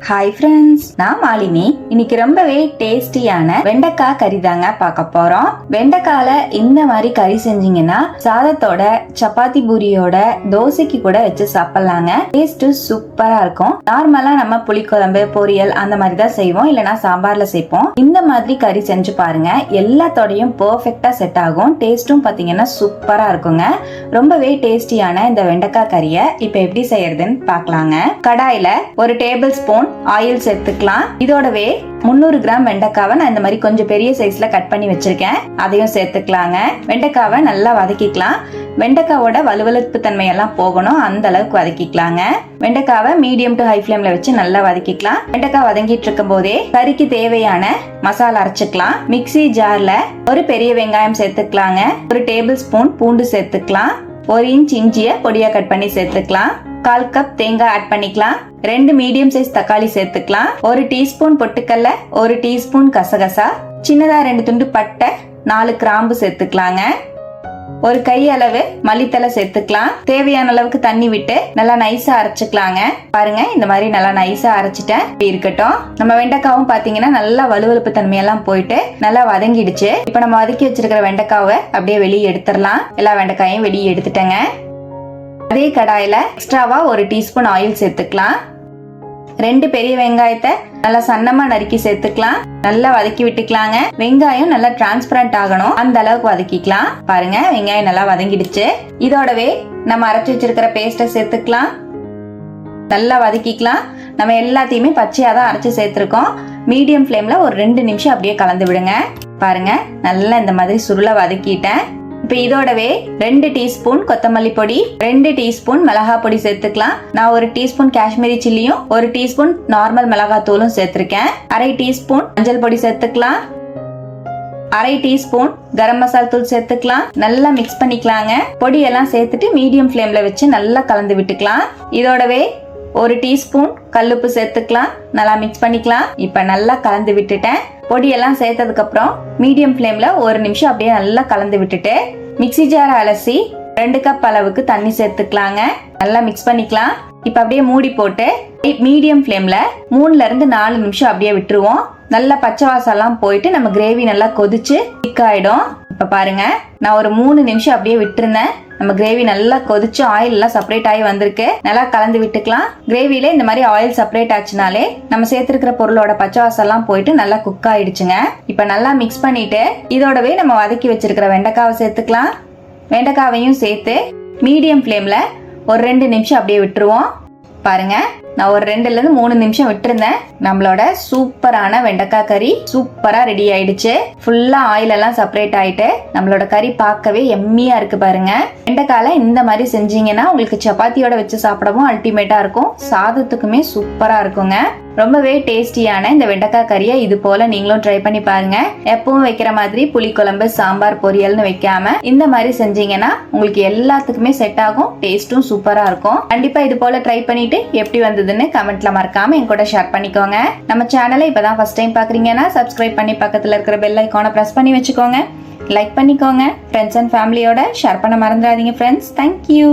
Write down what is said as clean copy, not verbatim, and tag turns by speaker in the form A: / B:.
A: Hi friends, நான் மாலினி. இன்னைக்கு ரொம்பவே டேஸ்டியான வெண்டைக்காய் கறி தாங்க பார்க்க போறோம். வெண்டைக்கால இந்த மாதிரி கறி செஞ்சீங்கன்னா சாதத்தோட, சப்பாத்தி பூரியோட, தோசைக்கு கூட வச்சு சாப்பிடலாங்க. டேஸ்ட் சூப்பரா இருக்கும். நார்மலா நம்ம புளிக்குழம்பு, பொரியல் அந்த மாதிரி தான் செய்வோம், இல்லனா சாம்பார்ல சேர்ப்போம். இந்த மாதிரி கறி செஞ்சு பாருங்க, எல்லாத்தோடையும் பெர்ஃபெக்ட்டா செட் ஆகும். டேஸ்டும் பாத்தீங்கன்னா சூப்பரா இருக்குங்க. ரொம்பவே டேஸ்டியான இந்த வெண்டைக்காய் கறியை இப்ப எப்படி செய்யறதுன்னு பார்க்கலாங்க. கடாயில ஒரு டேபிள் ஸ்பூன் ஆயில் சேர்த்துக்கலாம். இதோடவே 300 கிராம் வெண்டைக்காவை நான் இந்த மாதிரி கொஞ்சம் பெரிய சைஸ்ல கட் பண்ணி வச்சிருக்கேன், அதையும் சேர்த்துக்கலாங்க. வெண்டைக்காவை நல்லா வதக்கிக்கலாம். வெண்டைக்காவோட வலுவலுப்பு தன்மை எல்லாம் போகணும், அந்த அளவுக்கு வதக்கிக்கலாங்க. வெண்டைக்காவை மீடியம் டு ஹை ஃப்ளேம்ல வச்சு நல்லா வதக்கிக்கலாம். வெண்டைக்காய் வதங்கிட்டு இருக்கும் போதே கறிக்கு தேவையான மசாலா அரைச்சுக்கலாம். மிக்ஸி ஜார்ல ஒரு பெரிய வெங்காயம் சேர்த்துக்கலாங்க. ஒரு டேபிள் ஸ்பூன் பூண்டு சேர்த்துக்கலாம். 1 இன்ச் இஞ்சிய பொடியா கட் பண்ணி சேர்த்துக்கலாம். 1/4 கப் தேங்காய் ஆட் பண்ணிக்கலாம். 2 மீடியம் சைஸ் தக்காளி சேர்த்துக்கலாம். 1 டீஸ்பூன் பொட்டுக்கல்ல, 1 டீஸ்பூன் கசகசா, சின்னதா 2 துண்டு பட்டை, 4 கிராம்பு சேர்த்துக்கலாங்க. ஒரு கை அளவு மல்லித்தலை சேர்த்துக்கலாம். தேவையான அளவுக்கு தண்ணி விட்டு நல்லா நைஸா அரைச்சுக்கலாங்க. பாருங்க, இந்த மாதிரி நல்லா நைஸா அரைச்சிட்டேன். இருக்கட்டும். நம்ம வெண்டைக்காவும் பாத்தீங்கன்னா நல்லா வலுவலுப்பு தன்மையெல்லாம் போயிட்டு நல்லா வதங்கிடுச்சு. இப்ப நம்ம வதக்கி வச்சிருக்கிற வெண்டைக்காவை அப்படியே வெளியே எடுத்துடலாம். எல்லா வெண்டைக்காயும் வெளியே எடுத்துட்டேங்க. அதே கடாயில எக்ஸ்ட்ராவா 1 டீஸ்பூன் ஆயில் சேர்த்துக்கலாம். 2 பெரிய வெங்காயத்தை நல்லா சன்னமா நறுக்கி சேர்த்துக்கலாம். நல்லா வதக்கி விட்டுக்கலாங்க. வெங்காயம் நல்லா டிரான்ஸ்பரண்ட் ஆகணும், அந்த அளவுக்கு வதக்கிக்கலாம். பாருங்க, வெங்காயம் நல்லா வதங்கிடுச்சு. இதோடவே நம்ம அரைச்சு வச்சிருக்கிற பேஸ்ட சேர்த்துக்கலாம். நல்லா வதக்கிக்கலாம். நம்ம எல்லாத்தையுமே பச்சையா தான் அரைச்சு சேர்த்திருக்கோம். மீடியம் ஃப்ளேம்ல ஒரு 2 நிமிஷம் அப்படியே கலந்து விடுங்க. பாருங்க, நல்லா இந்த மாதிரி சுருள வதக்கிட்டேன். இப்ப இதோடவே 2 டீஸ்பூன் கொத்தமல்லி பொடி, 2 டீஸ்பூன் மிளகாய் பொடி சேர்த்துக்கலாம். நான் 1 டீஸ்பூன் காஷ்மீரி சில்லியும் 1 டீஸ்பூன் நார்மல் மிளகாய் தூளும் சேர்த்திருக்கேன். 1/2 டீஸ்பூன் மஞ்சள் பொடி சேர்த்துக்கலாம். 1/2 டீஸ்பூன் கரம் மசாலா தூள் சேர்த்துக்கலாம். நல்லா மிக்ஸ் பண்ணிக்கலாங்க. பொடி எல்லாம் சேர்த்துட்டு மீடியம் ஃப்ளேம்ல வச்சு நல்லா கலந்து விட்டுக்கலாம். இதோடவே 1 டீஸ்பூன் கல்லுப்பு சேர்த்துக்கலாம். நல்லா மிக்ஸ் பண்ணிக்கலாம். இப்ப நல்லா கலந்து விட்டுட்டேன். பொடியெல்லாம் சேர்த்ததுக்கு அப்புறம் மீடியம் ஃப்ளேம்ல 1 நிமிஷம் அப்படியே நல்லா கலந்து விட்டுட்டு மிக்ஸி ஜார் அலசி 2 கப் அளவுக்கு தண்ணி சேர்த்துக்கலாங்க. நல்லா மிக்ஸ் பண்ணிக்கலாம். இப்ப அப்படியே மூடி போட்டு மீடியம் ஃப்ளேம்ல 3ல இருந்து 4 நிமிஷம் அப்படியே விட்டுருவோம். நல்லா பச்சை வாசம் எல்லாம் போயிட்டு நம்ம கிரேவி நல்லா கொதிச்சு திக் ஆயிடும். இப்ப பாருங்க, நான் ஒரு 3 நிமிஷம் அப்படியே விட்டுருந்தேன். நம்ம கிரேவி நல்லா கொதிச்சு ஆயில் எல்லாம் செப்பரேட் ஆகி வந்திருக்கு. நல்லா கலந்து விட்டுக்கலாம். கிரேவில இந்த மாதிரி ஆயில் செப்பரேட் ஆச்சுனாலே நம்ம சேர்த்திருக்கிற பொருளோட பச்சை வாசம் எல்லாம் போயிட்டு நல்லா குக் ஆயிடுச்சுங்க. இப்ப நல்லா மிக்ஸ் பண்ணிட்டு இதோடவே நம்ம வதக்கி வச்சிருக்கிற வெண்டைக்காவை சேர்த்துக்கலாம். வெண்டைக்காவையும் சேர்த்து மீடியம் ஃப்ளேம்ல ஒரு 2 நிமிஷம் அப்படியே விட்டுருவோம். பாருங்க, நான் ஒரு 2ல இருந்து 3 நிமிஷம் விட்டுருந்தேன். நம்மளோட சூப்பரான வெண்டைக்காய் கறி சூப்பரா ரெடி ஆயிடுச்சு. ஃபுல்லா ஆயில் எல்லாம் செப்பரேட் ஆயிட்டு நம்மளோட கறி பார்க்கவே எம்மியா இருக்கு. பாருங்க, வெண்டைக்கால இந்த மாதிரி செஞ்சீங்கன்னா உங்களுக்கு சப்பாத்தியோட வச்சு சாப்பிடவும் அல்டிமேட்டா இருக்கும். சாதத்துக்குமே சூப்பரா இருக்குங்க. ரொம்பவே டேஸ்டியான இந்த வெண்டைக்காய் கறியை இது போல நீங்களும் ட்ரை பண்ணி பாருங்க. எப்பவும் வைக்கிற மாதிரி புளிக்குழம்பு, சாம்பார், பொரியல்னு வைக்காம இந்த மாதிரி செஞ்சீங்கன்னா உங்களுக்கு எல்லாத்துக்குமே செட் ஆகும். டேஸ்டும் சூப்பரா இருக்கும். கண்டிப்பா இது போல ட்ரை பண்ணிட்டு எப்படி வந்ததுன்னு கமெண்ட்ல மறக்காம என் கூட ஷேர் பண்ணிக்கோங்க. நம்ம சேனலை இப்பதான் ஃபர்ஸ்ட் டைம் பாக்குறீங்கன்னா சப்ஸ்கிரைப் பண்ணி பக்கத்துல இருக்கிற பெல் ஐகானை பிரஸ் பண்ணி வச்சுக்கோங்க. லைக் பண்ணிக்கோங்க. ஃப்ரெண்ட்ஸ் அண்ட் ஃபேமிலியோட ஷேர் பண்ண மறந்துடாதீங்க ஃப்ரெண்ட்ஸ். தேங்க்யூ.